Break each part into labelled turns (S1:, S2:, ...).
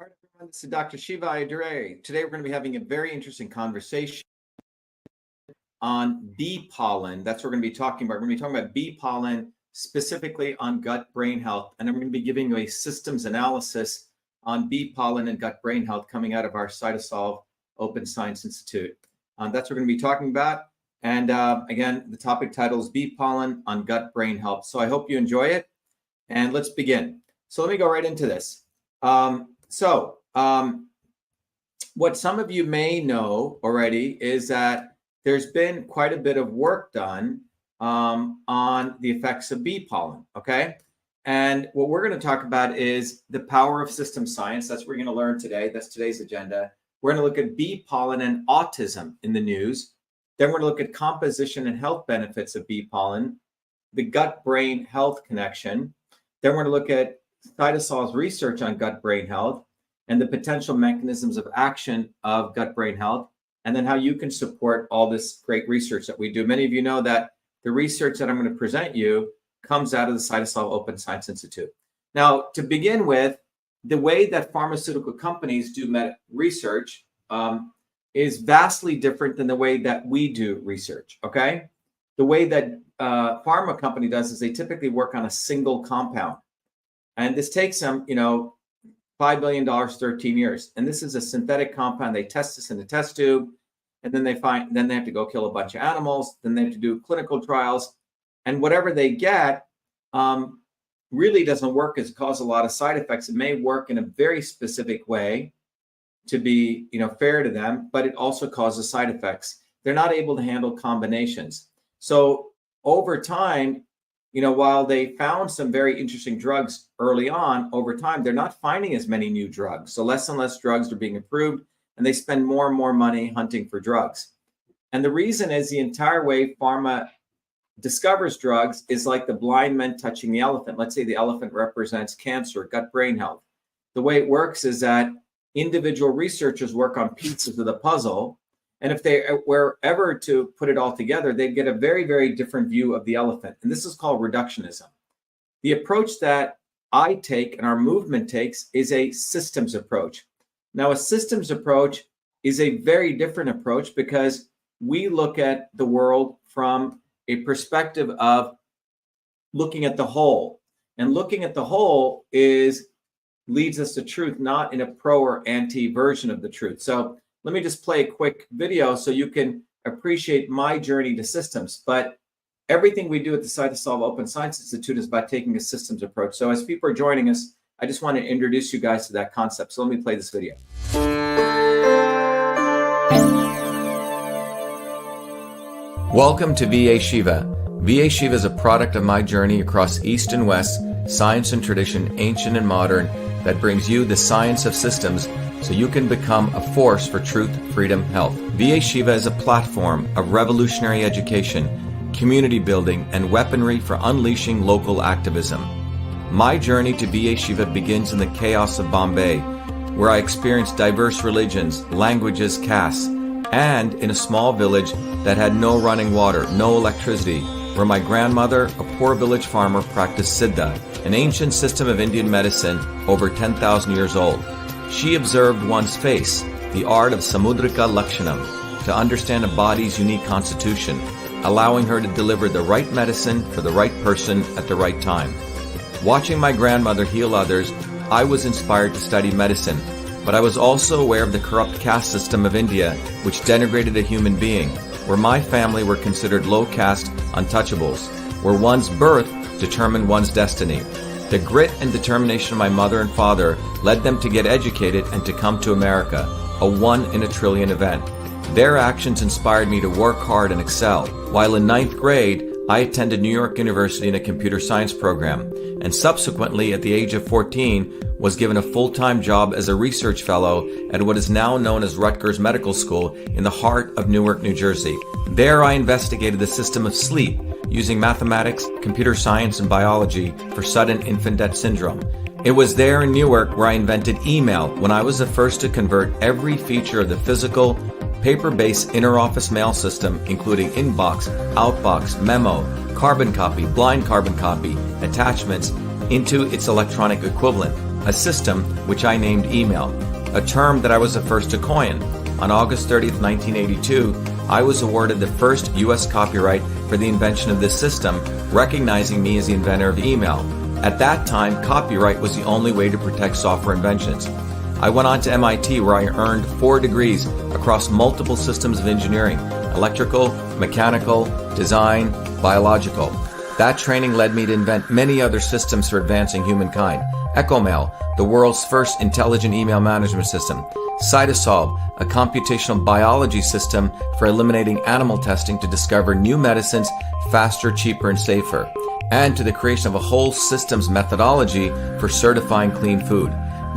S1: All right, everyone, this is Dr.SHIVA. Today we're going to be having a very interesting conversation on bee pollen. That's what we're going to be talking about. We're going to be talking about bee pollen, specifically on gut-brain health. And I'm going to be giving you a systems analysis on bee pollen and gut-brain health coming out of our CytoSolve Open Science Institute. That's what we're going to be talking about. And again, the topic title is Bee Pollen on Gut-Brain Health. So I hope you enjoy it. And let's begin. So let me go right into this. What some of you may know already is that there's been quite a bit of work done on the effects of bee pollen, okay? And what we're going to talk about is the power of system science. That's what we're going to learn today. That's today's agenda. We're going to look at bee pollen and autism in the news. Then we're going to look at composition and health benefits of bee pollen, the gut-brain health connection. Then we're going to look at CytoSolve's research on gut-brain health and the potential mechanisms of action of gut-brain health, and then how you can support all this great research that we do. Many of you know that the research that I'm going to present you comes out of the CytoSolve Open Science Institute. Now, to begin with, the way that pharmaceutical companies do research is vastly different than the way that we do research, okay? The way that pharma company does is they typically work on a single compound. And this takes them, $5 billion, 13 years. And this is a synthetic compound. They test this in the test tube, and then they have to go kill a bunch of animals. Then they have to do clinical trials. And whatever they get really doesn't work. It causes a lot of side effects. It may work in a very specific way to be, fair to them, but it also causes side effects. They're not able to handle combinations. So over time, while they found some very interesting drugs early on, over time, they're not finding as many new drugs. So less and less drugs are being approved, and they spend more and more money hunting for drugs. And the reason is the entire way pharma discovers drugs is like the blind men touching the elephant. Let's say the elephant represents cancer, gut-brain health. The way it works is that individual researchers work on pieces of the puzzle. And if they were ever to put it all together, they'd get a very, very different view of the elephant. And this is called reductionism. The approach that I take and our movement takes is a systems approach. Now, a systems approach is a very different approach because we look at the world from a perspective of looking at the whole. And looking at the whole leads us to truth, not in a pro or anti version of the truth. So let me just play a quick video so you can appreciate my journey to systems. But everything we do at the CytoSolve Open Science Institute is about taking a systems approach. So as people are joining us, I just want to introduce you guys to that concept. So let me play this video.
S2: Welcome to VA Shiva. VA Shiva is a product of my journey across East and West, science and tradition, ancient and modern, that brings you the science of systems so you can become a force for truth, freedom, health. VA Shiva is a platform of revolutionary education, community building, and weaponry for unleashing local activism. My journey to VA Shiva begins in the chaos of Bombay, where I experienced diverse religions, languages, castes, and in a small village that had no running water, no electricity, where my grandmother, a poor village farmer, practiced Siddha, an ancient system of Indian medicine over 10,000 years old. She observed one's face, the art of Samudrika Lakshanam, to understand a body's unique constitution, allowing her to deliver the right medicine for the right person at the right time. Watching my grandmother heal others, I was inspired to study medicine, but I was also aware of the corrupt caste system of India, which denigrated a human being, where my family were considered low-caste untouchables, where one's birth determined one's destiny. The grit and determination of my mother and father led them to get educated and to come to America, a 1 in a trillion event. Their actions inspired me to work hard and excel. While in 9th grade, I attended New York University in a computer science program, and subsequently, at the age of 14, was given a full-time job as a research fellow at what is now known as Rutgers Medical School in the heart of Newark, New Jersey. There I investigated the system of sleep using mathematics, computer science, and biology for sudden infant death syndrome. It was there in Newark where I invented email, when I was the first to convert every feature of the physical, paper-based inter-office mail system, including inbox, outbox, memo, carbon copy, blind carbon copy, attachments, into its electronic equivalent, a system which I named email, a term that I was the first to coin. On August 30th, 1982, I was awarded the first U.S. copyright for the invention of this system, recognizing me as the inventor of email. At that time, copyright was the only way to protect software inventions. I went on to MIT, where I earned 4 degrees across multiple systems of engineering: electrical, mechanical, design, biological. That training led me to invent many other systems for advancing humankind. EchoMail, the world's first intelligent email management system. CytoSolve, a computational biology system for eliminating animal testing to discover new medicines faster, cheaper, and safer. And to the creation of a whole systems methodology for certifying clean food.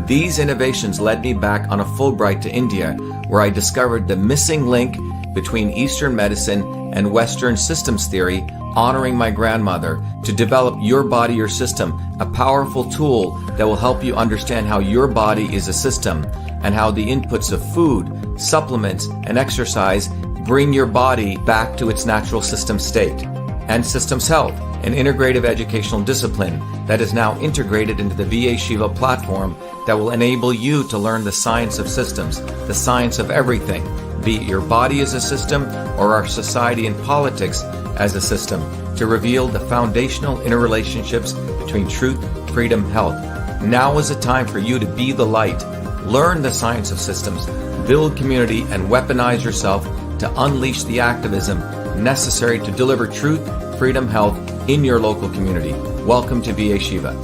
S2: These innovations led me back on a Fulbright to India, where I discovered the missing link between Eastern medicine and Western systems theory, honoring my grandmother, to develop Your Body, Your System, a powerful tool that will help you understand how your body is a system and how the inputs of food, supplements, and exercise bring your body back to its natural system state. And Systems Health, an integrative educational discipline that is now integrated into the Be Enslaved platform that will enable you to learn the science of systems, the science of everything, be it your body as a system or our society and politics as a system, to reveal the foundational interrelationships between truth, freedom, health. Now is the time for you to be the light, learn the science of systems, build community, and weaponize yourself to unleash the activism necessary to deliver truth, freedom, health in your local community. Welcome to Be Enslaved.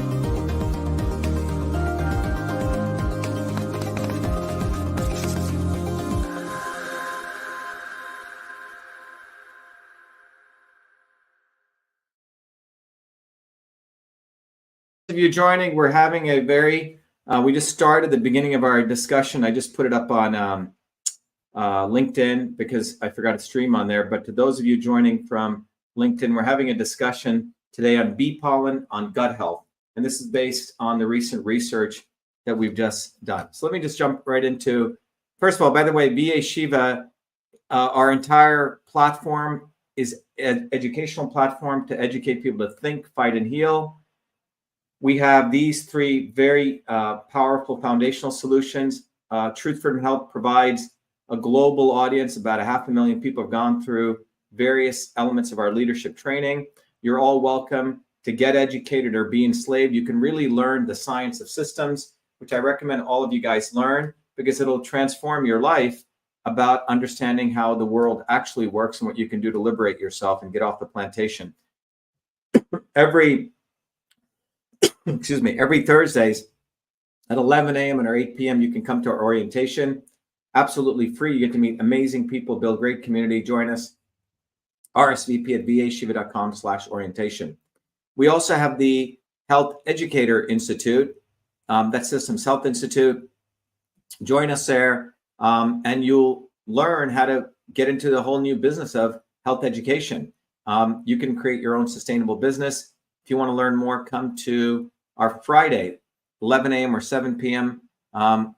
S1: Of you joining, we're having a very we just started the beginning of our discussion. I just put it up on LinkedIn because I forgot to stream on there. But to those of you joining from LinkedIn, we're having a discussion today on bee pollen on gut health, and this is based on the recent research that we've just done. So let me just jump right into, first of all, by the way, Be Enslaved, our entire platform is an educational platform to educate people to think, fight, and heal. We have these 3 very powerful foundational solutions. Truth, Freedom, Health provides a global audience. About 500,000 people have gone through various elements of our leadership training. You're all welcome to get educated or be enslaved. You can really learn the science of systems, which I recommend all of you guys learn, because it'll transform your life about understanding how the world actually works and what you can do to liberate yourself and get off the plantation. Every Thursdays at 11 a.m. or 8 p.m. you can come to our orientation, absolutely free. You get to meet amazing people, build great community. Join us. RSVP at vashiva.com/orientation. We also have the Health Educator Institute, that's Systems Health Institute. Join us there, and you'll learn how to get into the whole new business of health education. You can create your own sustainable business. If you want to learn more, come to our Friday, 11 a.m. or 7 p.m. And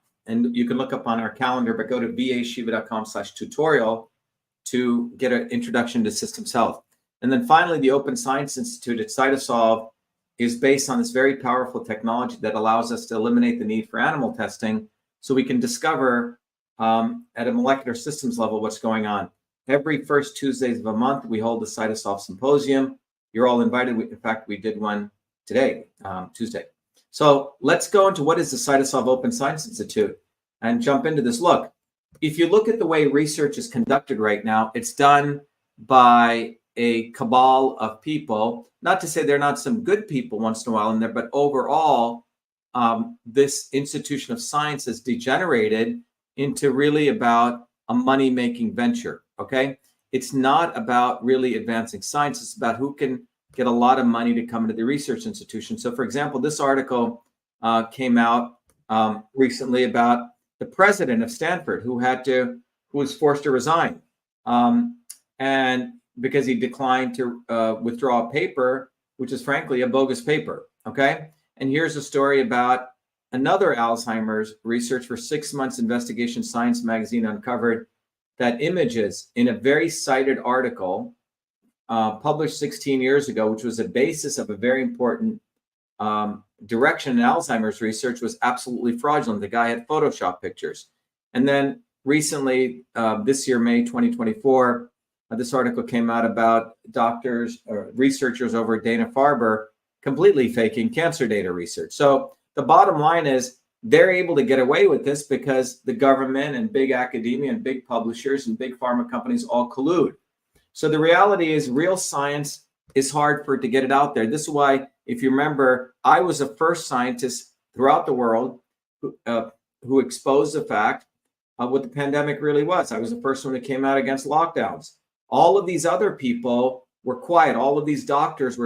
S1: you can look up on our calendar, but go to vashiva.com/tutorial to get an introduction to systems health. And then finally, the Open Science Institute at CytoSolve is based on this very powerful technology that allows us to eliminate the need for animal testing so we can discover at a molecular systems level what's going on. Every first Tuesdays of a month, we hold the CytoSolve Symposium. You're all invited. In fact, we did one today, Tuesday. So let's go into what is the CytoSolve Open Science Institute and jump into this. Look, if you look at the way research is conducted right now, it's done by a cabal of people. Not to say there are not some good people once in a while in there, but overall, this institution of science has degenerated into really about a money-making venture, okay? It's not about really advancing science. It's about who can get a lot of money to come into the research institution. So for example, this article came out recently about the president of Stanford who was forced to resign. And because he declined to withdraw a paper, which is frankly a bogus paper, okay? And here's a story about another Alzheimer's research. For 6 months, Investigation Science magazine uncovered that images in a very cited article published 16 years ago, which was the basis of a very important direction in Alzheimer's research was absolutely fraudulent. The guy had Photoshop pictures. And then recently, this year, May 2024, this article came out about doctors or researchers over at Dana-Farber completely faking cancer data research. So the bottom line is they're able to get away with this because the government and big academia and big publishers and big pharma companies all collude. So the reality is real science is hard for it to get it out there. This is why, if you remember, I was the first scientist throughout the world who exposed the fact of what the pandemic really was. I was the first one that came out against lockdowns. All of these other people were quiet. All of these doctors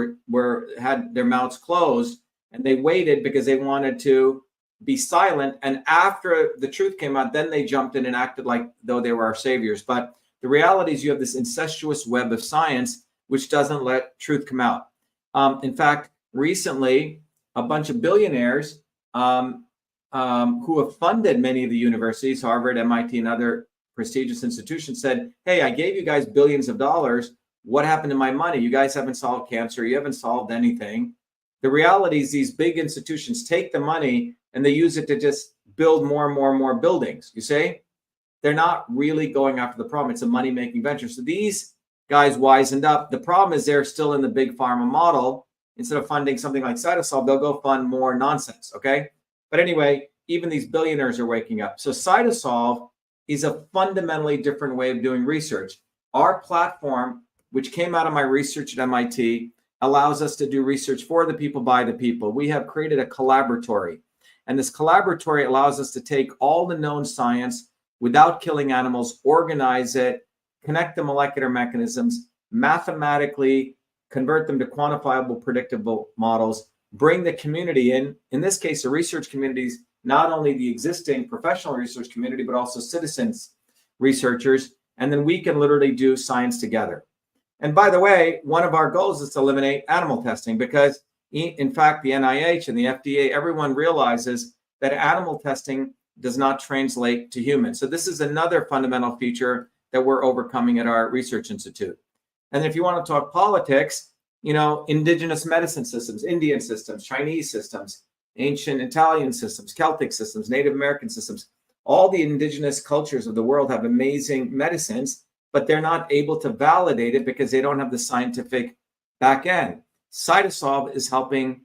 S1: had their mouths closed, and they waited because they wanted to be silent. And after the truth came out, then they jumped in and acted like though they were our saviors. But the reality is you have this incestuous web of science which doesn't let truth come out. In fact, recently, a bunch of billionaires who have funded many of the universities, Harvard, MIT, and other prestigious institutions said, hey, I gave you guys billions of dollars. What happened to my money? You guys haven't solved cancer. You haven't solved anything. The reality is these big institutions take the money and they use it to just build more and more and more buildings. You see, they're not really going after the problem. It's a money-making venture. So these guys wisened up. The problem is they're still in the big pharma model. Instead of funding something like CytoSolve, they'll go fund more nonsense, okay? But anyway, even these billionaires are waking up. So CytoSolve is a fundamentally different way of doing research. Our platform, which came out of my research at MIT, allows us to do research for the people, by the people. We have created a collaboratory. And this collaboratory allows us to take all the known science without killing animals, organize it, connect the molecular mechanisms, mathematically convert them to quantifiable, predictable models, bring the community in this case, the research communities, not only the existing professional research community, but also citizens, researchers, and then we can literally do science together. And by the way, one of our goals is to eliminate animal testing because, in fact, the NIH and the FDA, everyone realizes that animal testing does not translate to humans. So this is another fundamental feature that we're overcoming at our research institute. And if you want to talk politics, you know, indigenous medicine systems, Indian systems, Chinese systems, ancient Italian systems, Celtic systems, Native American systems, all the indigenous cultures of the world have amazing medicines, but they're not able to validate it because they don't have the scientific back end. CytoSolve is helping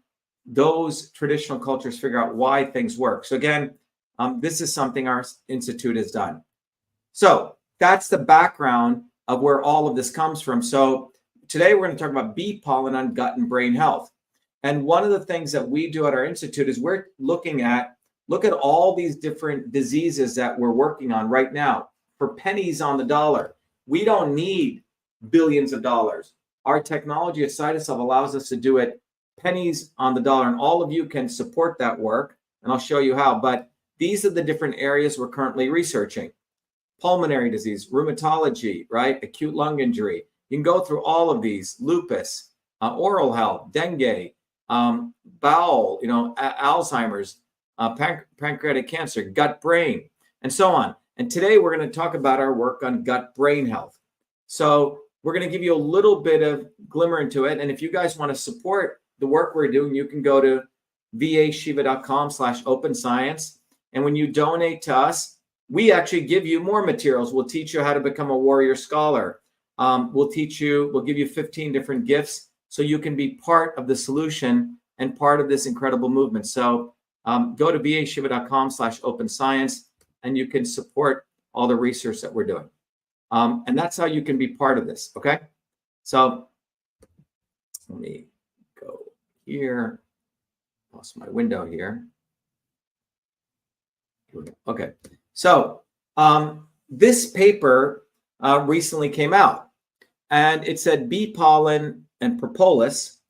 S1: those traditional cultures figure out why things work. So again, this is something our institute has done. So that's the background of where all of this comes from. So today we're going to talk about bee pollen on gut and brain health. And one of the things that we do at our institute is we're looking at, look at all these different diseases that we're working on right now for pennies on the dollar. We don't need billions of dollars. Our technology at CytoSolve allows us to do it pennies on the dollar, and all of you can support that work, and I'll show you how. But these are the different areas we're currently researching. Pulmonary disease, rheumatology, right? Acute lung injury. You can go through all of these, lupus, oral health, dengue, bowel, you know, Alzheimer's, pancreatic cancer, gut brain, and so on. And today we're going to talk about our work on gut brain health. So we're going to give you a little bit of glimmer into it. And if you guys want to support the work we're doing, you can go to vashiva.com/openscience. And when you donate to us, we actually give you more materials. We'll teach you how to become a warrior scholar. We'll give you 15 different gifts so you can be part of the solution and part of this incredible movement. So go to vashiva.com/openscience and you can support all the research that we're doing. And that's how you can be part of this, okay? So let me go here. Lost my window here. Okay, so this paper recently came out, and it said bee pollen and propolis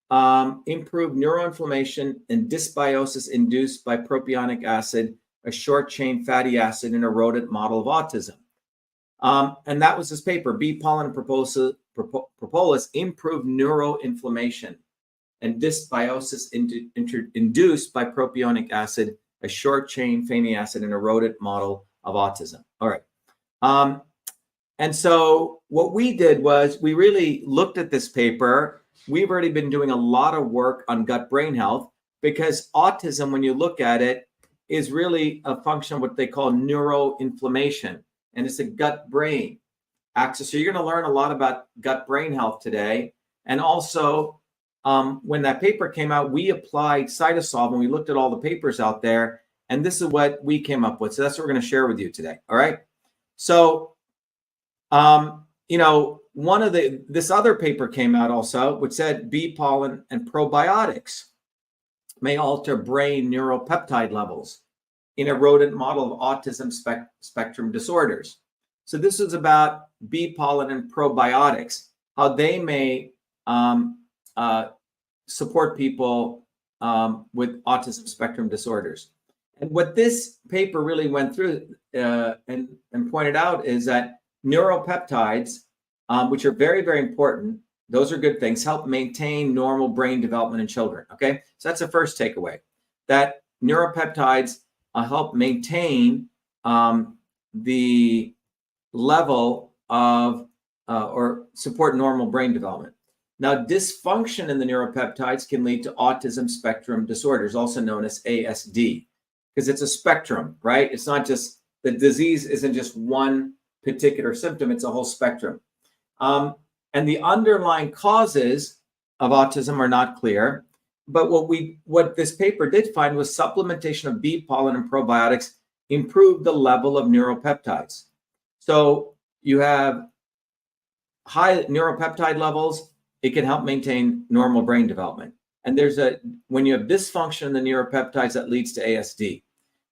S1: improve neuroinflammation and dysbiosis induced by propionic acid, a short-chain fatty acid in a rodent model of autism. And that was this paper, bee pollen and propolis improve neuroinflammation and dysbiosis induced by propionic acid, a short-chain fatty acid in a rodent model of autism. All right. And so what we did was we really looked at this paper. We've already been doing a lot of work on gut brain health because autism, when you look at it, is really a function of what they call neuroinflammation, and it's a gut-brain axis. So you're going to learn a lot about gut-brain health today. And also, when that paper came out, we applied CytoSolve and we looked at all the papers out there, and this is what we came up with. So that's what we're going to share with you today. All right. So, this other paper came out also, which said bee pollen and probiotics may alter brain neuropeptide levels in a rodent model of autism spectrum disorders. So this is about bee pollen and probiotics, how they may support people with autism spectrum disorders. And what this paper really went through and pointed out is that neuropeptides, which are very, very important, those are good things, help maintain normal brain development in children. Okay, so that's the first takeaway, that neuropeptides help maintain the level of or support normal brain development. Now, dysfunction in the neuropeptides can lead to autism spectrum disorders, also known as ASD, because it's a spectrum, right? It's not just, the disease isn't just one particular symptom, it's a whole spectrum. And the underlying causes of autism are not clear, but what this paper did find was supplementation of bee pollen and probiotics improved the level of neuropeptides. So you have high neuropeptide levels, it can help maintain normal brain development. And when you have dysfunction in the neuropeptides, that leads to ASD.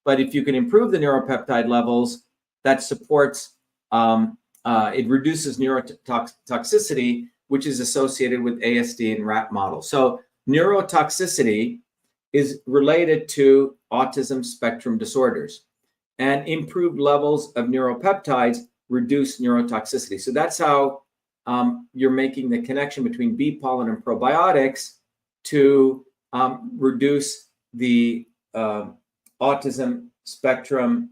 S1: But if you can improve the neuropeptide levels, that supports, it reduces neurotoxicity, which is associated with ASD in rat models. So neurotoxicity is related to autism spectrum disorders, and improved levels of neuropeptides reduce neurotoxicity. So that's how you're making the connection between bee pollen and probiotics to reduce the autism spectrum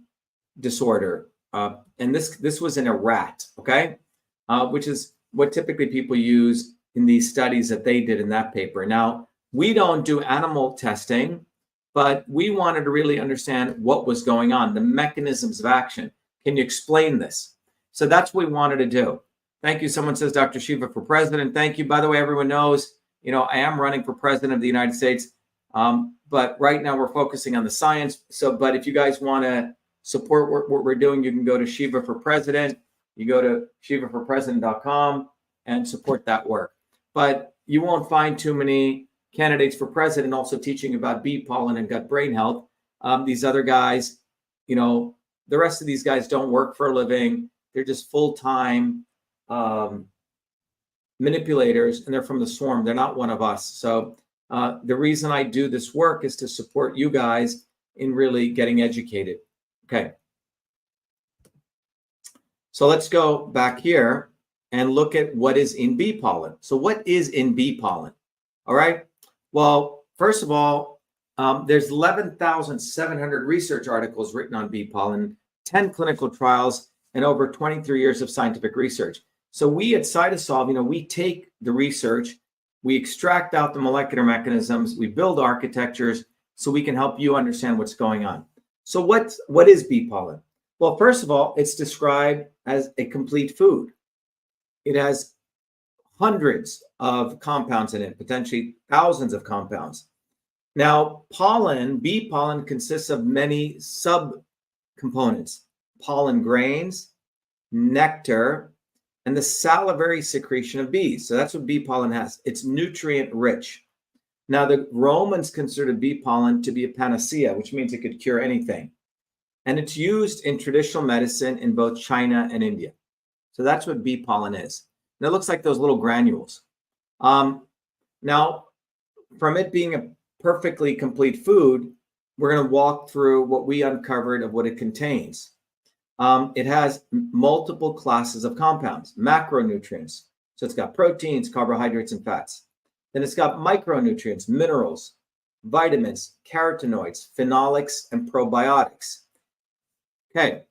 S1: disorder. And this was in a rat, okay? Which is what typically people use in these studies that they did in that paper. Now, we don't do animal testing, but we wanted to really understand what was going on, the mechanisms of action. Can you explain this? So that's what we wanted to do. Thank you. Someone says Dr. Shiva for president. Thank you. By the way, everyone knows, I am running for president of the United States. But right now we're focusing on the science. But if you guys want to support what we're doing, you can go to Shiva for President. You go to shivaforpresident.com and support that work. But you won't find too many candidates for president also teaching about bee pollen and gut brain health. These other guys, the rest of these guys don't work for a living. They're just full-time manipulators, and they're from the swarm. They're not one of us. So the reason I do this work is to support you guys in really getting educated. Okay. So let's go back here and look at what is in bee pollen. So what is in bee pollen? All right. Well, first of all, there's 11,700 research articles written on bee pollen, 10 clinical trials, and over 23 years of scientific research. So we at CytoSolve, we take the research, we extract out the molecular mechanisms, we build architectures so we can help you understand what's going on. So what is bee pollen? Well, first of all, it's described as a complete food. It has hundreds of compounds in it, potentially thousands of compounds. Now, bee pollen consists of many subcomponents: pollen grains, nectar, and the salivary secretion of bees. So that's what bee pollen has. It's nutrient rich. Now, the Romans considered bee pollen to be a panacea, which means it could cure anything. And it's used in traditional medicine in both China and India. So that's what bee pollen is. And it looks like those little granules. Now, from it being a perfectly complete food, we're going to walk through what we uncovered of what it contains. It has multiple classes of compounds, macronutrients. So it's got proteins, carbohydrates, and fats. Then it's got micronutrients, minerals, vitamins, carotenoids, phenolics, and probiotics. Okay.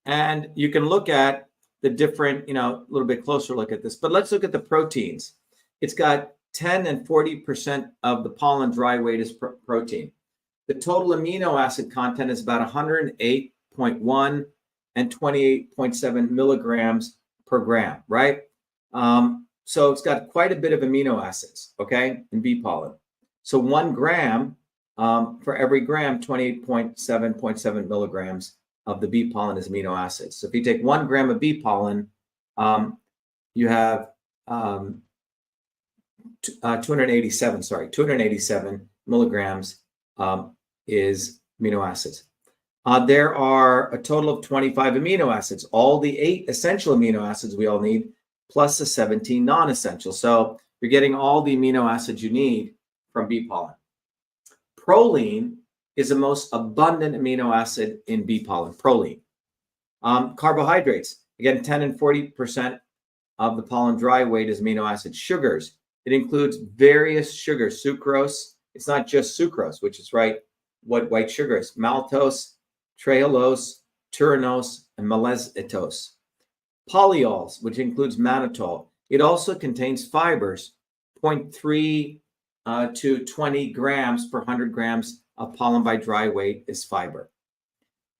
S1: And you can look at the different, a little bit closer look at this, but let's look at the proteins. It's got 10 and 40% of the pollen dry weight is protein. The total amino acid content is about 108.1 and 28.7 milligrams per gram, right? So it's got quite a bit of amino acids, okay, in bee pollen. So 1 gram, for every gram, 28.7 milligrams of the bee pollen is amino acids. So if you take 1 gram of bee pollen, you have 287 milligrams is amino acids. There are a total of 25 amino acids, all the 8 essential amino acids we all need, plus the 17 non-essential. So you're getting all the amino acids you need from bee pollen. Proline is the most abundant amino acid in bee pollen, proline. Carbohydrates, again, 10 and 40% of the pollen dry weight is amino acids. Sugars, it includes various sugars, sucrose. It's not just sucrose, which is what white sugar is. Maltose, trehalose, turinose, and maltitose. Polyols, which includes mannitol. It also contains fibers, 0.3 to 20 grams per 100 grams of pollen by dry weight is fiber.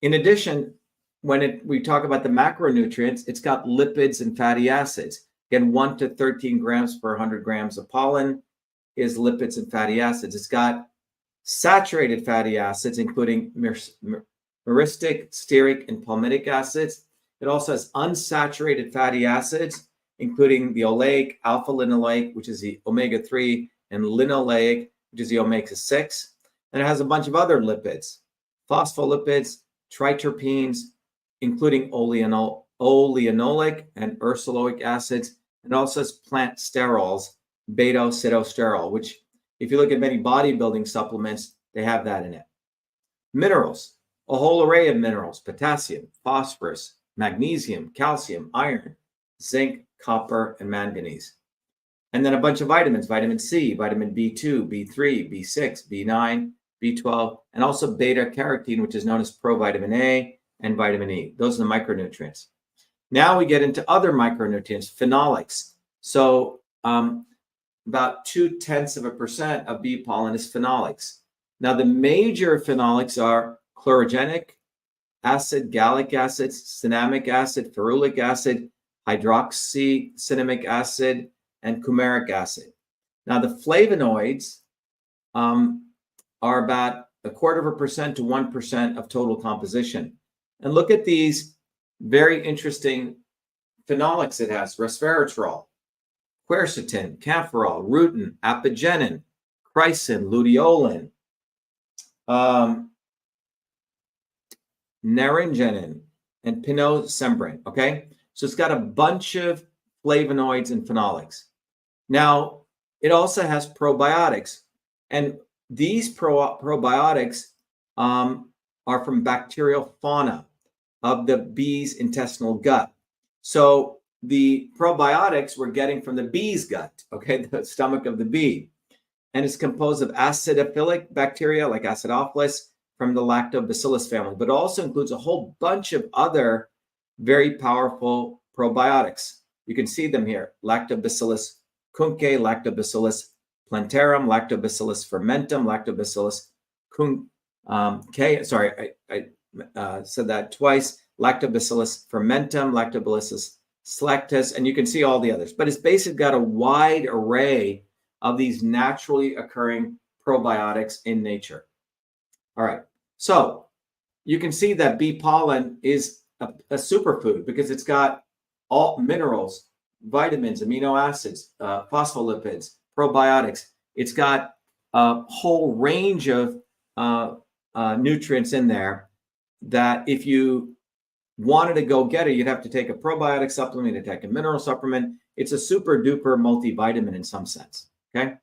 S1: In addition, when we talk about the macronutrients, it's got lipids and fatty acids. Again, 1 to 13 grams per 100 grams of pollen is lipids and fatty acids. It's got saturated fatty acids, including myristic, stearic, and palmitic acids. It also has unsaturated fatty acids, including the oleic, alpha linoleic, which is the omega-3, and linoleic, which is the omega-6. And it has a bunch of other lipids, phospholipids, triterpenes, including oleanolic and ursoleic acids. And it also has plant sterols, beta-sitosterol, which if you look at many bodybuilding supplements, they have that in it. Minerals, a whole array of minerals, potassium, phosphorus, magnesium, calcium, iron, zinc, copper, and manganese. And then a bunch of vitamins, vitamin C, vitamin B2, B3, B6, B9, B12, and also beta carotene, which is known as provitamin A, and vitamin E. Those are the micronutrients. Now we get into other micronutrients, phenolics. So about 0.2% of bee pollen is phenolics. Now the major phenolics are chlorogenic acid, gallic acid, cinnamic acid, ferulic acid, hydroxycinnamic acid, and coumaric acid. Now the flavonoids are about 0.25% to 1% of total composition. And look at these very interesting phenolics it has: resveratrol, quercetin, camphorol, rutin, apigenin, chrysin, luteolin, naringenin, and pinosembrin, okay? So it's got a bunch of flavonoids and phenolics. Now, it also has probiotics, and these probiotics are from bacterial fauna of the bee's intestinal gut. So the probiotics we're getting from the bee's gut, okay, the stomach of the bee. And it's composed of acidophilic bacteria like Acidophilus from the Lactobacillus family, but also includes a whole bunch of other very powerful probiotics. You can see them here: Lactobacillus cunctae, Lactobacillus plantarum, Lactobacillus fermentum, Lactobacillus I said that twice, Lactobacillus fermentum, Lactobacillus selectus, and you can see all the others. But it's basically got a wide array of these naturally occurring probiotics in nature. All right, so you can see that bee pollen is a superfood because it's got all minerals, vitamins, amino acids, phospholipids, probiotics. It's got a whole range of nutrients in there that if you wanted to go get it, you'd have to take a probiotic supplement, you'd take a mineral supplement. It's a super duper multivitamin in some sense, okay?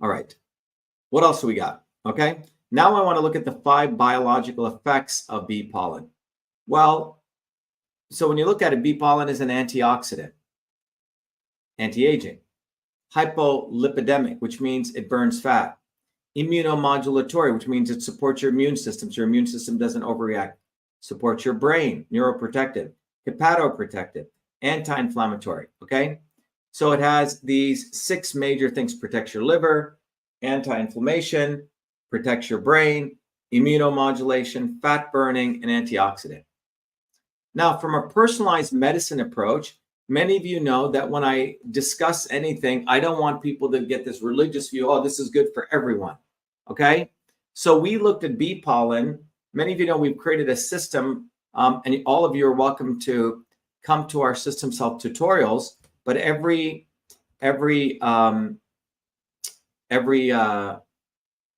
S1: All right, what else do we got? Okay, now I want to look at the 5 biological effects of bee pollen. Well, so when you look at it, bee pollen is an antioxidant, anti-aging, hypolipidemic, which means it burns fat, immunomodulatory, which means it supports your immune system, so your immune system doesn't overreact, supports your brain, neuroprotective, hepatoprotective, anti-inflammatory, okay? So it has these 6 major things: protects your liver, anti-inflammation, protects your brain, immunomodulation, fat burning, and antioxidant. Now, from a personalized medicine approach, many of you know that when I discuss anything, I don't want people to get this religious view, oh, this is good for everyone, okay? So we looked at bee pollen. Many of you know we've created a system, and all of you are welcome to come to our CytoSolve tutorials, but every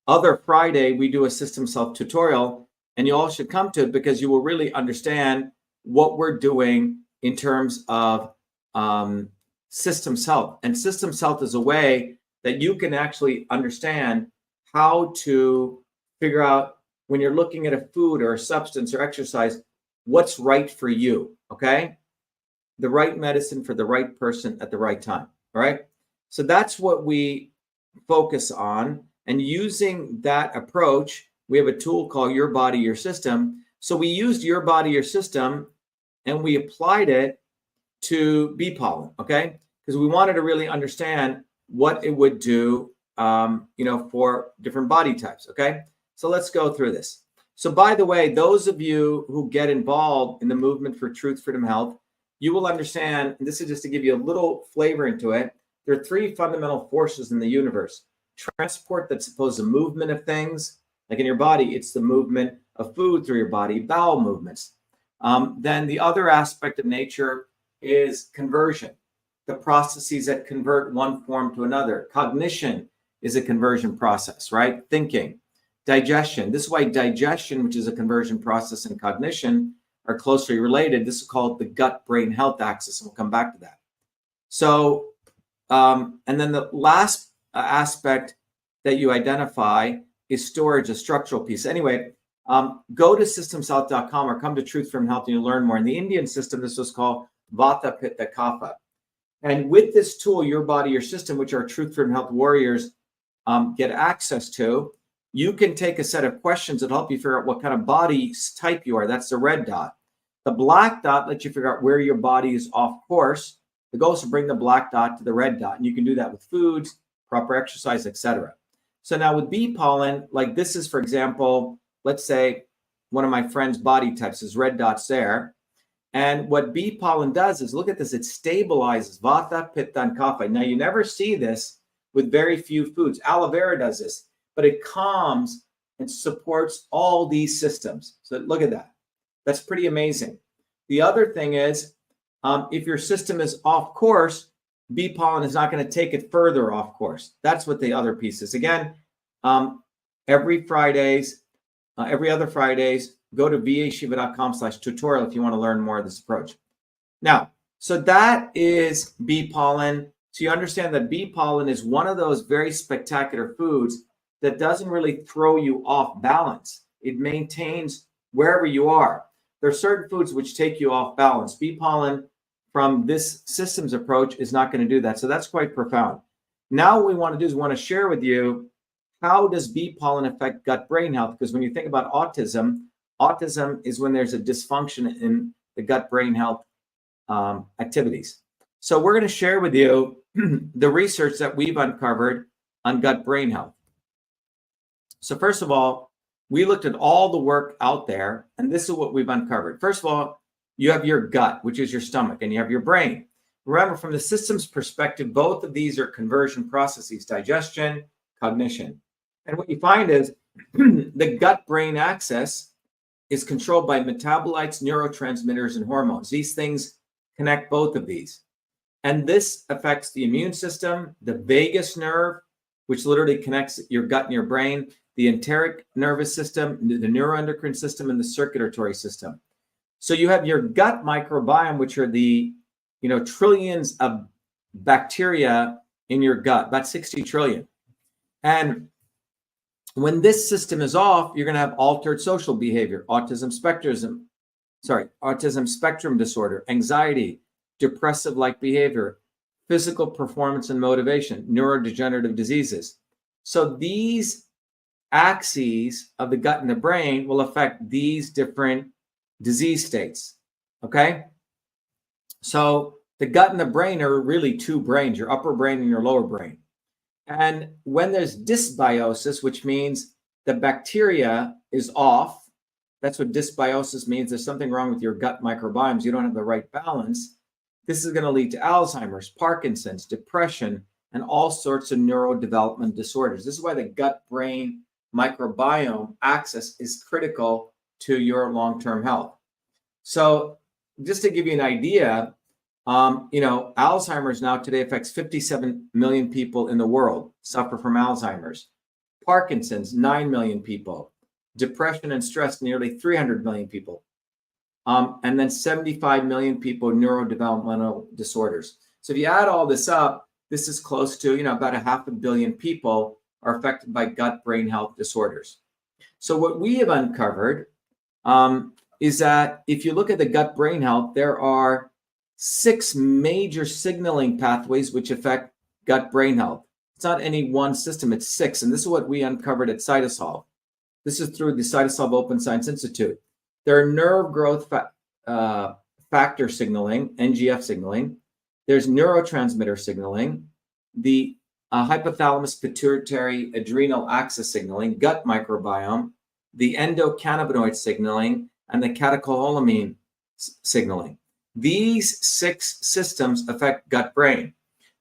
S1: other Friday, we do a CytoSolve tutorial, and you all should come to it because you will really understand what we're doing in terms of CytoSolve. And CytoSolve is a way that you can actually understand how to figure out when you're looking at a food or a substance or exercise, what's right for you, okay? The right medicine for the right person at the right time, all right? So that's what we focus on. And using that approach, we have a tool called Your Body, Your System. So we used Your Body, Your System, and we applied it to bee pollen, okay? Because we wanted to really understand what it would do, for different body types, okay? So let's go through this. So by the way, those of you who get involved in the movement for truth, freedom, health, you will understand, and this is just to give you a little flavor into it, there are 3 fundamental forces in the universe. Transport, that's supposed to movement of things. Like in your body, it's the movement of food through your body, bowel movements. Then the other aspect of nature is conversion, the processes that convert one form to another. Cognition is a conversion process, right? Thinking. Digestion. This is why digestion, which is a conversion process, and cognition are closely related. This is called the gut-brain health axis, and we'll come back to that. So, and then the last aspect that you identify is storage, a structural piece. Anyway, go to systemshealth.com or come to Truth from Health and you'll learn more. In the Indian system, this was called Vata, Pitta, Kapha. And with this tool, Your Body, Your System, which our Truth from Health warriors get access to, you can take a set of questions that help you figure out what kind of body type you are. That's the red dot. The black dot lets you figure out where your body is off course. The goal is to bring the black dot to the red dot. And you can do that with foods, proper exercise, etc. So now with bee pollen, like this is, for example, let's say one of my friend's body types is red dots there. And what bee pollen does is, look at this, it stabilizes Vata, Pitta, and Kapha. Now you never see this with very few foods. Aloe vera does this, but it calms and supports all these systems. So look at that. That's pretty amazing. The other thing is, if your system is off course, bee pollen is not going to take it further off course. That's what the other piece is. Again, every other Fridays, go to vashiva.com/tutorial if you want to learn more of this approach. Now, so that is bee pollen. So you understand that bee pollen is one of those very spectacular foods that doesn't really throw you off balance. It maintains wherever you are. There are certain foods which take you off balance. Bee pollen from this systems approach is not going to do that. So that's quite profound. Now what we want to do is we want to share with you, how does bee pollen affect gut-brain health? Because when you think about autism, autism is when there's a dysfunction in the gut-brain health activities. So we're going to share with you the research that we've uncovered on gut-brain health. So first of all, we looked at all the work out there, and this is what we've uncovered. First of all, you have your gut, which is your stomach, and you have your brain. Remember, from the systems perspective, both of these are conversion processes: digestion, cognition. And what you find is the gut-brain axis is controlled by metabolites, neurotransmitters, and hormones. These things connect both of these. And this affects the immune system, the vagus nerve, which literally connects your gut and your brain, the enteric nervous system, the neuroendocrine system, and the circulatory system. So you have your gut microbiome, which are the trillions of bacteria in your gut, about 60 trillion. And when this system is off, you're going to have altered social behavior, autism spectrum disorder, anxiety, depressive-like behavior, physical performance and motivation, neurodegenerative diseases. So these axes of the gut and the brain will affect these different disease states, okay? So The gut and the brain are really two brains, your upper brain and your lower brain. And when there's dysbiosis, which means the bacteria is off, that's what dysbiosis means. There's something wrong with your gut microbiomes. You don't have the right balance. This is going to lead to Alzheimer's, Parkinson's, depression, and all sorts of neurodevelopment disorders. This is why the gut-brain microbiome axis is critical to your long-term health. So just to give you an idea, Alzheimer's now today affects 57 million people in the world suffer from Alzheimer's. Parkinson's, 9 million people. Depression and stress, nearly 300 million people. And then 75 million people neurodevelopmental disorders. So if you add all this up, this is close to, about 500 million people are affected by gut-brain health disorders. So what we have uncovered is that if you look at the gut-brain health, there are 6 major signaling pathways which affect gut-brain health. It's not any one system, it's 6. And this is what we uncovered at CytoSolve. This is through the CytoSolve Open Science Institute. There are nerve growth factor signaling, NGF signaling. There's neurotransmitter signaling, the hypothalamus pituitary adrenal axis signaling, gut microbiome, the endocannabinoid signaling, and the catecholamine signaling. These 6 systems affect gut-brain.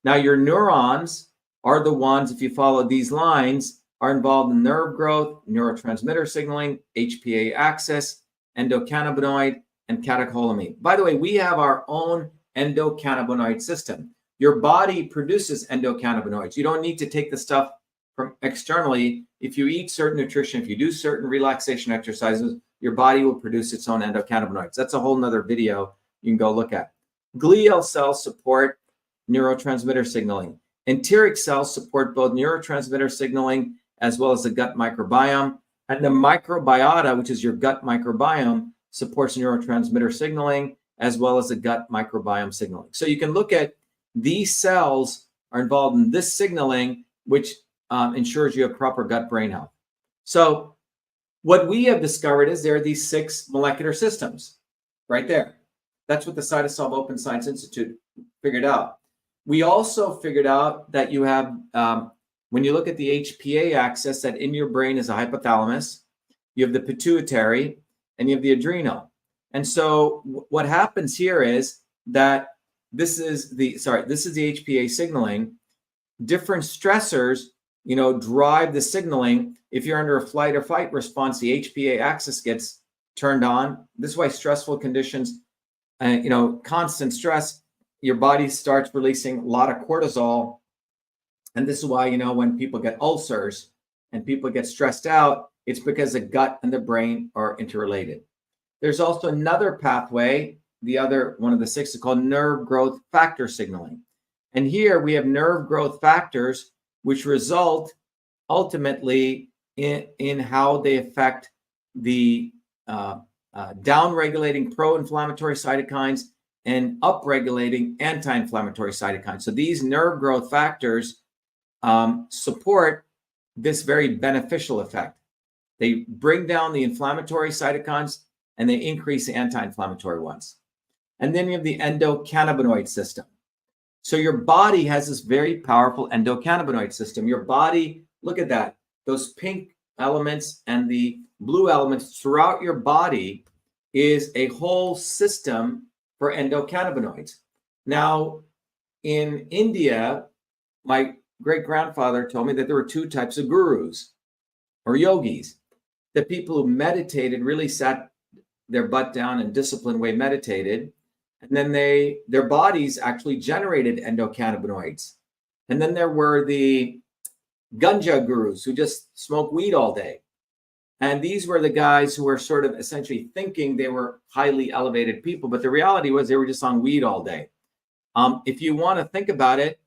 S1: Now, your neurons are the ones, if you follow these lines, are involved in nerve growth, neurotransmitter signaling, HPA axis, endocannabinoid, and catecholamine. By the way, we have our own endocannabinoid system. Your body produces endocannabinoids. You don't need to take the stuff from externally. If you eat certain nutrition, if you do certain relaxation exercises, your body will produce its own endocannabinoids. That's a whole nother video you can go look at. Glial cells support neurotransmitter signaling. Enteric cells support both neurotransmitter signaling as well as the gut microbiome. And the microbiota, which is your gut microbiome, supports neurotransmitter signaling as well as the gut microbiome signaling. So you can look at these cells are involved in this signaling, which ensures you have proper gut-brain health. So what we have discovered is there are these 6 molecular systems right there. That's what the CytoSolve Open Science Institute figured out. We also figured out that you have, when you look at the HPA axis, that in your brain is a hypothalamus, you have the pituitary, and you have the adrenal. And so what happens here is that this is the HPA signaling. Different stressors, drive the signaling. If you're under a flight or fight response, the HPA axis gets turned on. This is why stressful conditions, constant stress, your body starts releasing a lot of cortisol. And this is why, when people get ulcers and people get stressed out, it's because the gut and the brain are interrelated. There's also another pathway, the other one of the 6 is called nerve growth factor signaling. And here we have nerve growth factors, which result ultimately in how they affect the down-regulating pro-inflammatory cytokines and up-regulating anti-inflammatory cytokines. So these nerve growth factors support this very beneficial effect. They bring down the inflammatory cytokines and they increase the anti-inflammatory ones. And then you have the endocannabinoid system. So your body has this very powerful endocannabinoid system. Your body, look at that, those pink elements and the blue elements throughout your body is a whole system for endocannabinoids. Now, in India, my great-grandfather told me that there were 2 types of gurus or yogis. The people who meditated, really sat their butt down in disciplined way, meditated, and then their bodies actually generated endocannabinoids. And then there were the ganja gurus who just smoke weed all day. And these were the guys who were sort of essentially thinking they were highly elevated people, but the reality was they were just on weed all day. If you want to think about it,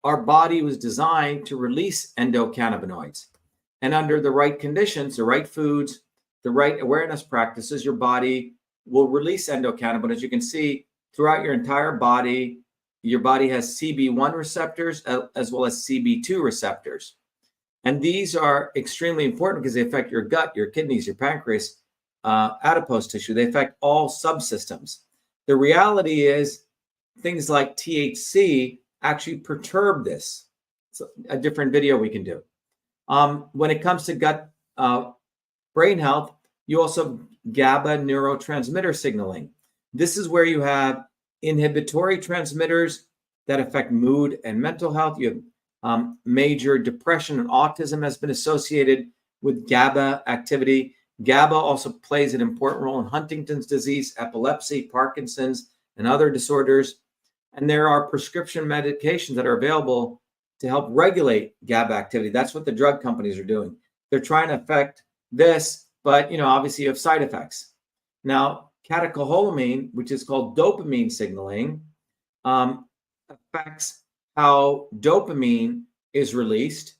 S1: our body was designed to release endocannabinoids. And under the right conditions, the right foods, the right awareness practices, your body will release endocannabinoids. You can see throughout your entire body, your body has CB1 receptors as well as CB2 receptors. And these are extremely important because they affect your gut, your kidneys, your pancreas, adipose tissue. They affect all subsystems. The reality is things like THC actually perturb this. So a different video we can do. When it comes to gut brain health, you also have GABA neurotransmitter signaling. This is where you have inhibitory transmitters that affect mood and mental health. You have major depression and autism has been associated with GABA activity. GABA also plays an important role in Huntington's disease, epilepsy, Parkinson's, and other disorders. And there are prescription medications that are available to help regulate GABA activity. That's what the drug companies are doing. They're trying to affect this, but obviously you have side effects. Now, catecholamine, which is called dopamine signaling, affects how dopamine is released.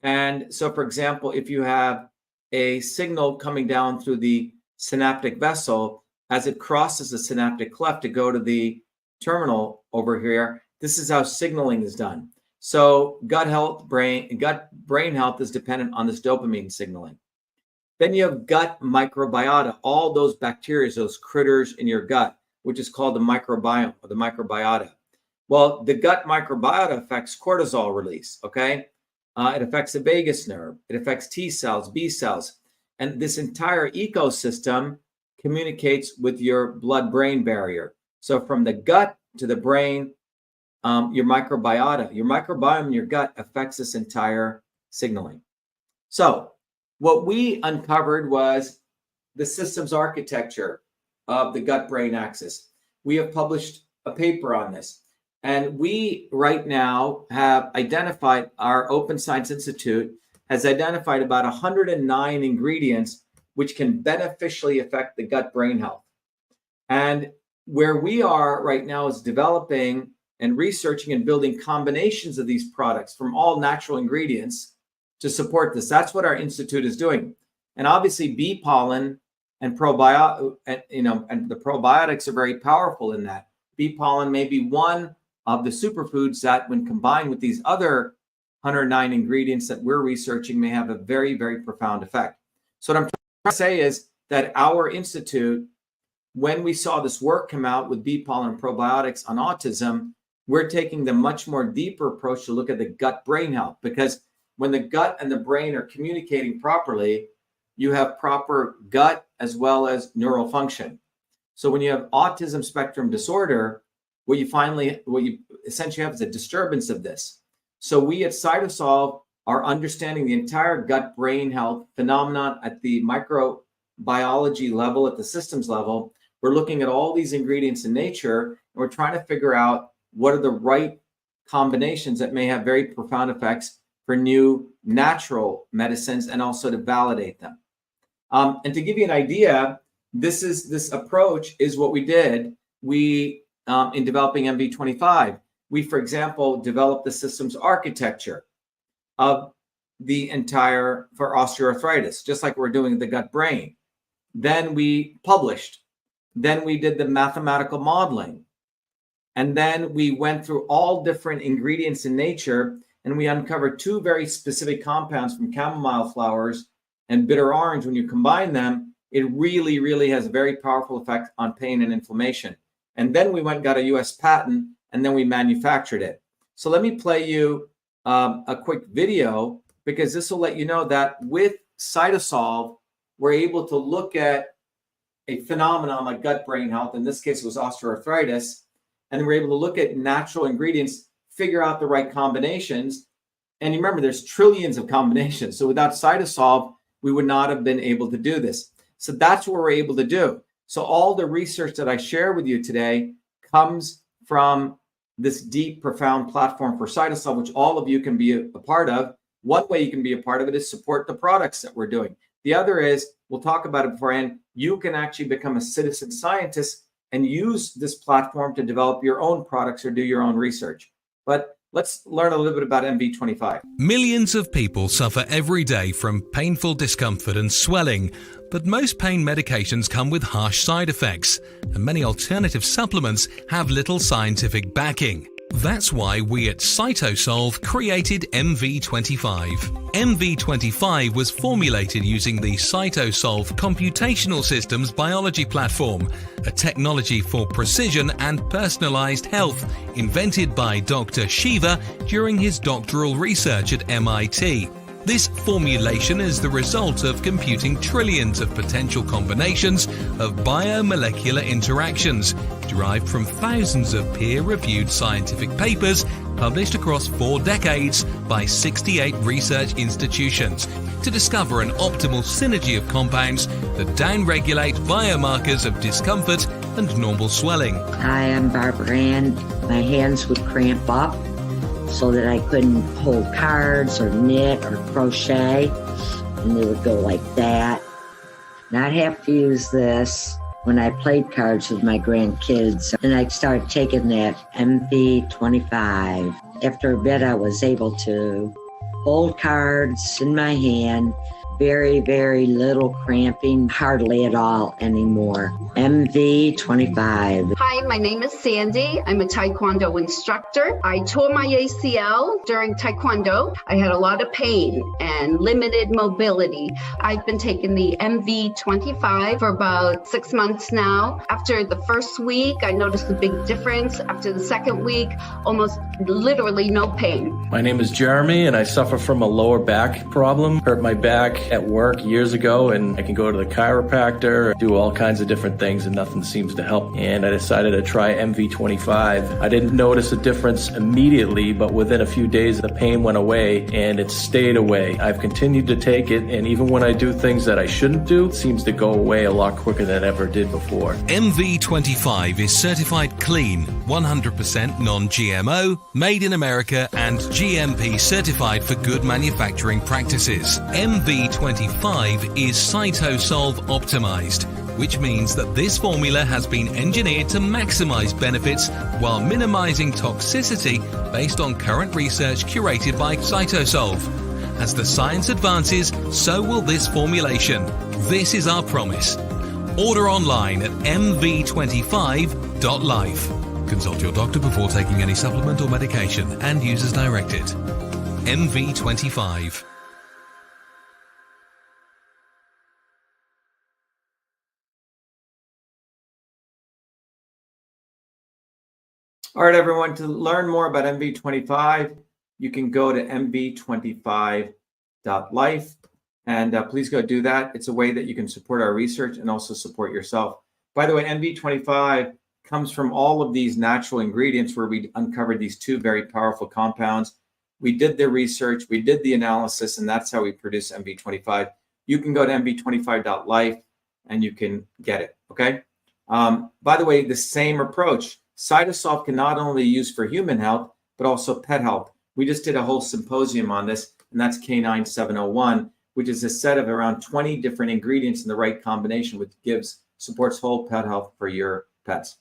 S1: And so, for example, if you have a signal coming down through the synaptic vessel, as it crosses the synaptic cleft to go to the terminal over here, this is how signaling is done. So gut brain health is dependent on this dopamine signaling. Then you have gut microbiota, all those bacteria, those critters in your gut, which is called the microbiome or the microbiota. Well, the gut microbiota affects cortisol release, okay? It affects the vagus nerve. It affects T cells, B cells. And this entire ecosystem communicates with your blood-brain barrier. So from the gut to the brain, your microbiome in your gut affects this entire signaling. So what we uncovered was the systems architecture of the gut-brain axis. We have published a paper on this. And we right now have identified, our Open Science Institute has identified about 109 ingredients which can beneficially affect the gut-brain health. And where we are right now is developing and researching and building combinations of these products from all natural ingredients to support this. That's what our institute is doing. And obviously bee pollen and and the probiotics are very powerful in that. Bee pollen may be one of the superfoods that, when combined with these other 109 ingredients that we're researching, may have a very, very profound effect. So what I'm trying to say is that our institute, when we saw this work come out with bee pollen and probiotics on autism, we're taking the much more deeper approach to look at the gut brain health, because when the gut and the brain are communicating properly, you have proper gut as well as neural function. So when you have autism spectrum disorder, what you essentially have is a disturbance of this. So we at CytoSolve are understanding the entire gut brain health phenomenon at the microbiology level, at the systems level. We're looking at all these ingredients in nature, and we're trying to figure out what are the right combinations that may have very profound effects for new natural medicines, and also to validate them. And to give you an idea, this approach is what we did. We in developing MV25, we, for example, developed the systems architecture of the entire, for osteoarthritis, just like we're doing the gut brain. Then we published. Then we did the mathematical modeling. And then we went through all different ingredients in nature, and we uncovered two very specific compounds from chamomile flowers and bitter orange. When you combine them, it really, really has a very powerful effect on pain and inflammation. And then we went and got a US patent, and then we manufactured it. So let me play you a quick video, because this will let you know that with CytoSolve, we're able to look at a phenomenon like gut brain health. In this case, it was osteoarthritis. And we're able to look at natural ingredients, figure out the right combinations. And remember, there's trillions of combinations. So without CytoSolve, we would not have been able to do this. So that's what we're able to do. So all the research that I share with you today comes from this deep, profound platform for CytoSolve, which all of you can be a part of. One way you can be a part of it is support the products that we're doing. The other is, we'll talk about it beforehand, you can actually become a citizen scientist and use this platform to develop your own products or do your own research. But let's learn a little bit about MV25.
S3: Millions of people suffer every day from painful discomfort and swelling, but most pain medications come with harsh side effects, and many alternative supplements have little scientific backing. That's why we at CytoSolve created MV25. MV25 was formulated using the CytoSolve computational systems biology platform, a technology for precision and personalized health invented by Dr. Shiva during his doctoral research at MIT. This formulation is the result of computing trillions of potential combinations of biomolecular interactions derived from thousands of peer-reviewed scientific papers published across 4 decades by 68 research institutions to discover an optimal synergy of compounds that downregulate biomarkers of discomfort and normal swelling.
S4: Hi, I'm Barbara Ann. My hands would cramp up so that I couldn't hold cards or knit or crochet, and they would go like that. And I'd have to use this when I played cards with my grandkids, and I started taking that MV25. After a bit, I was able to hold cards in my hand, very, very little cramping, hardly at all anymore. MV25.
S5: Hi, my name is Sandy. I'm a Taekwondo instructor. I tore my ACL during Taekwondo. I had a lot of pain and limited mobility. I've been taking the MV25 for about 6 months now. After the first week, I noticed a big difference. After the second week, almost literally no pain.
S6: My name is Jeremy, and I suffer from a lower back problem. Hurt my back at work years ago, and I can go to the chiropractor, do all kinds of different things, and nothing seems to help. And I decided to try MV25. I didn't notice a difference immediately, but within a few days the pain went away, and it stayed away. I've continued to take it, and even when I do things that I shouldn't do, it seems to go away a lot quicker than it ever did before.
S3: MV25 is certified clean, 100% non-GMO, made in America, and GMP certified for good manufacturing practices. MV25 is CytoSolve optimized, which means that this formula has been engineered to maximize benefits while minimizing toxicity based on current research curated by CytoSolve. As the science advances, so will this formulation. This is our promise. Order online at mv25.life. Consult your doctor before taking any supplement or medication and use as directed. MV25.
S1: All right, everyone, to learn more about MV25, you can go to mv25.life, and please go do that. It's a way that you can support our research and also support yourself. By the way, MV25 comes from all of these natural ingredients where we uncovered these 2 very powerful compounds. We did the research, we did the analysis, and that's how we produce MV25. You can go to mv25.life and you can get it, okay? By the way, the same approach, CytoSolve can not only be used for human health, but also pet health. We just did a whole symposium on this, and that's Canine 701, which is a set of around 20 different ingredients in the right combination, which supports whole pet health for your pets.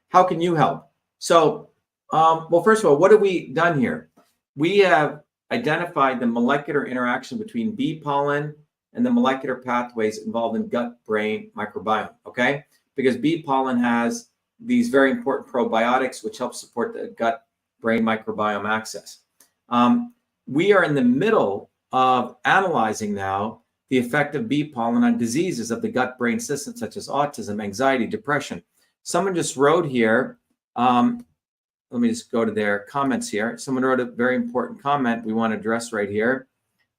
S1: How can you help? So, well, first of all, what have we done here? We have identified the molecular interaction between bee pollen and the molecular pathways involved in gut-brain microbiome, okay? Because bee pollen has these very important probiotics, which help support the gut-brain microbiome axis. We are in the middle of analyzing now the effect of bee pollen on diseases of the gut-brain system, such as autism, anxiety, depression. Someone just wrote here, let me just go to their comments here. Someone wrote a very important comment we want to address right here.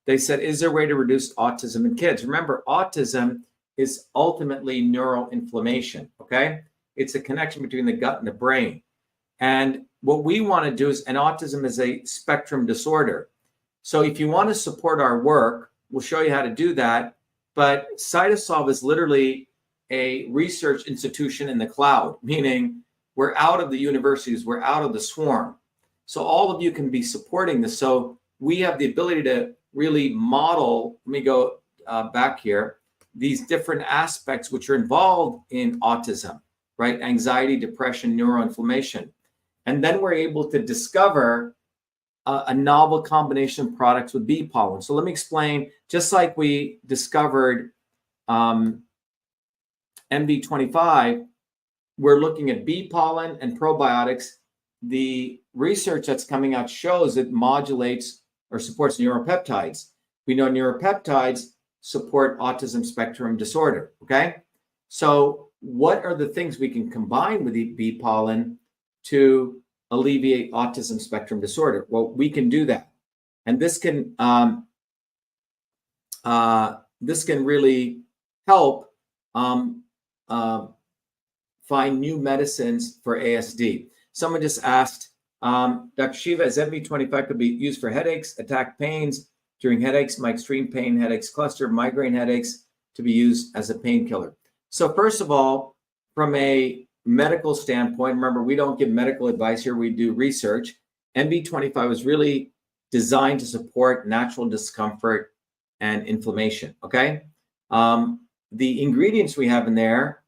S1: They said, is there a way to reduce autism in kids? Remember, autism is ultimately neural inflammation, okay? It's a connection between the gut and the brain. And what we want to do is, and autism is a spectrum disorder. So if you want to support our work, we'll show you how to do that. But CytoSolve is literally a research institution in the cloud, meaning we're out of the universities, we're out of the swarm. So all of you can be supporting this. So we have the ability to really model, let me go back here, these different aspects which are involved in autism, right? Anxiety, depression, neuroinflammation. And then we're able to discover a novel combination of products with bee pollen. So let me explain, just like we discovered MV25, we're looking at bee pollen and probiotics the research that's coming out shows it modulates or supports neuropeptides. We know neuropeptides support autism spectrum disorder, okay? So what are the things we can combine with the bee pollen to alleviate autism spectrum disorder? Well, we can do that. And this can really help find new medicines for ASD. Someone just asked, Dr. Shiva, is MV25 could be used for headaches, attack pains during headaches, my extreme pain headaches cluster, migraine headaches, to be used as a painkiller? So first of all, from a medical standpoint, remember, we don't give medical advice here, we do research. MV25 was really designed to support natural discomfort and inflammation, okay? The ingredients we have in there,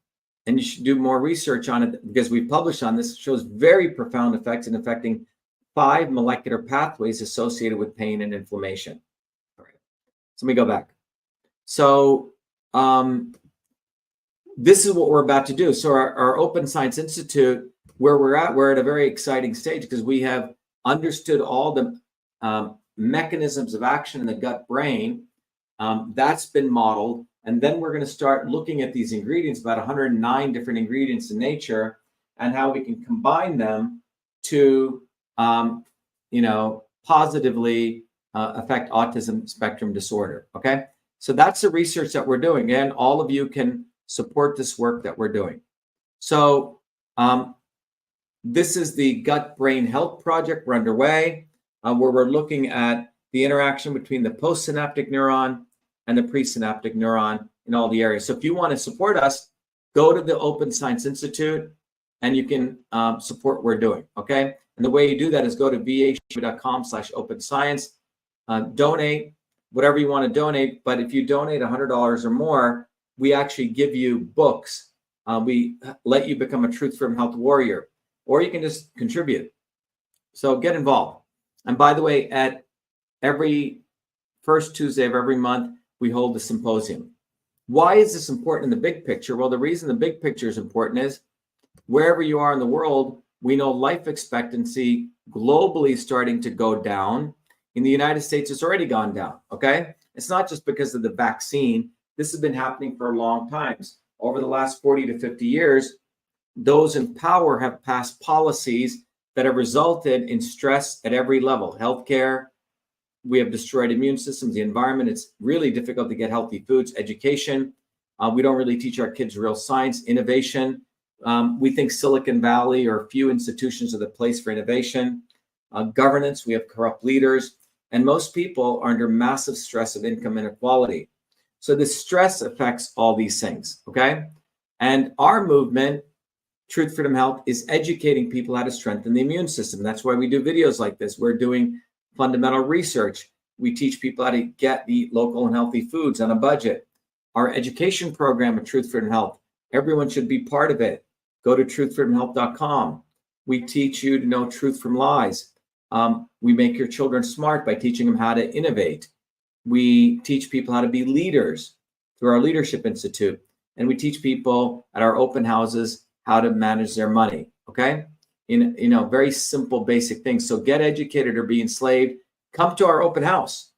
S1: and you should do more research on it because we published on this, shows very profound effects in affecting 5 molecular pathways associated with pain and inflammation. All right, so let me go back. So this is what we're about to do. So our Open Science Institute, where we're at a very exciting stage because we have understood all the mechanisms of action in the gut brain. That's been modeled. And then we're going to start looking at these ingredients, about 109 different ingredients in nature, and how we can combine them to, positively affect autism spectrum disorder. Okay, so that's the research that we're doing, and all of you can support this work that we're doing. So this is the Gut Brain Health Project. We're underway, where we're looking at the interaction between the postsynaptic neuron and the presynaptic neuron in all the areas. So if you want to support us, go to the Open Science Institute and you can support what we're doing, okay? And the way you do that is go to vashiva.com/openscience, donate whatever you want to donate. But if you donate $100 or more, we actually give you books. We let you become a Truth From Health warrior, or you can just contribute. So get involved. And by the way, at every first Tuesday of every month, we hold a symposium. Why is this important in the big picture? Well, the reason the big picture is important is wherever you are in the world, we know life expectancy globally is starting to go down. In the United States, it's already gone down, okay? It's not just because of the vaccine. This has been happening for a long time. Over the last 40 to 50 years, those in power have passed policies that have resulted in stress at every level. Healthcare, we have destroyed immune systems, the environment. It's really difficult to get healthy foods. Education, we don't really teach our kids real science. Innovation, we think Silicon Valley or a few institutions are the place for innovation. Governance, we have corrupt leaders. And most people are under massive stress of income inequality. So this stress affects all these things, okay? And our movement, Truth, Freedom, Health, is educating people how to strengthen the immune system. That's why we do videos like this. We're doing fundamental research. We teach people how to get the local and healthy foods on a budget. Our education program at Truth, Freedom, Health, everyone should be part of it. Go to truthfreedomhealth.com. We teach you to know truth from lies. We make your children smart by teaching them how to innovate. We teach people how to be leaders through our Leadership Institute. And we teach people at our open houses how to manage their money, okay? Very simple, basic things. So get educated or be enslaved. Come to our open house.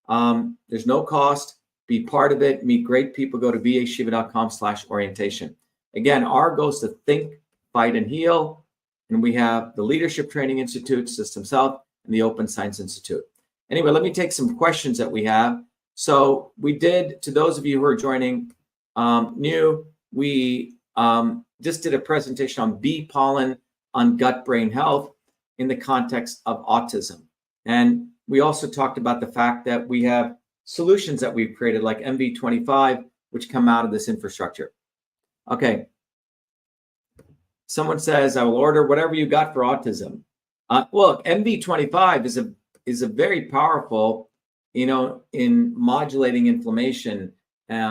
S1: There's no cost. Be part of it. Meet great people. Go to vashiva.com/orientation. Again, our goal is to think, fight, and heal. And we have the Leadership Training Institute, Systems Health, and the Open Science Institute. Anyway, let me take some questions that we have. So we did, to those of you who are joining new, we just did a presentation on bee pollen on gut brain health in the context of autism. And we also talked about the fact that we have solutions that we've created like MV25, which come out of this infrastructure. Okay. Someone says, I will order whatever you got for autism. Well, MV25 is a very powerful, in modulating inflammation.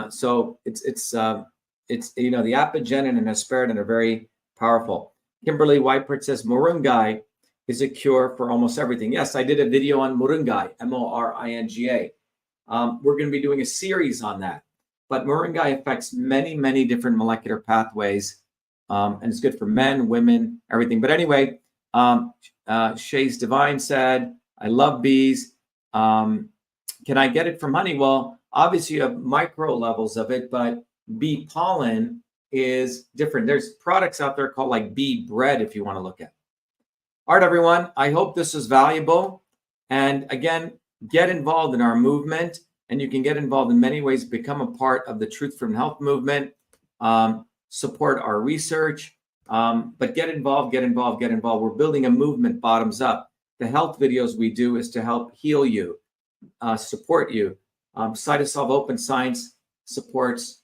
S1: So it's the apigenin and hesperidin are very powerful. Kimberly Whitepert says Moringa is a cure for almost everything. Yes, I did a video on Moringa, Moringa. We're going to be doing a series on that. But Moringa affects many, many different molecular pathways. And it's good for men, women, everything. But anyway, Shay's Divine said, I love bees. Can I get it from honey? Well, obviously you have micro levels of it, but bee pollen is different. There's products out there called like bee bread if you want to look at. All right, everyone. I hope this is valuable. And again, get involved in our movement. And you can get involved in many ways, become a part of the Truth from Health movement, support our research, but get involved, get involved, get involved. We're building a movement bottoms up. The health videos we do is to help heal you, support you. CytoSolve Open Science supports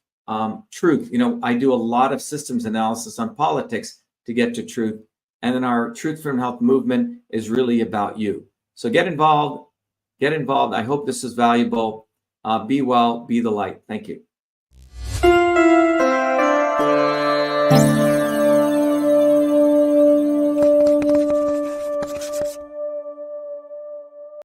S1: truth. You know, I do a lot of systems analysis on politics to get to truth. And then our Truth from Health movement is really about you. So get involved, get involved. I hope this is valuable. Be well, be the light. Thank you.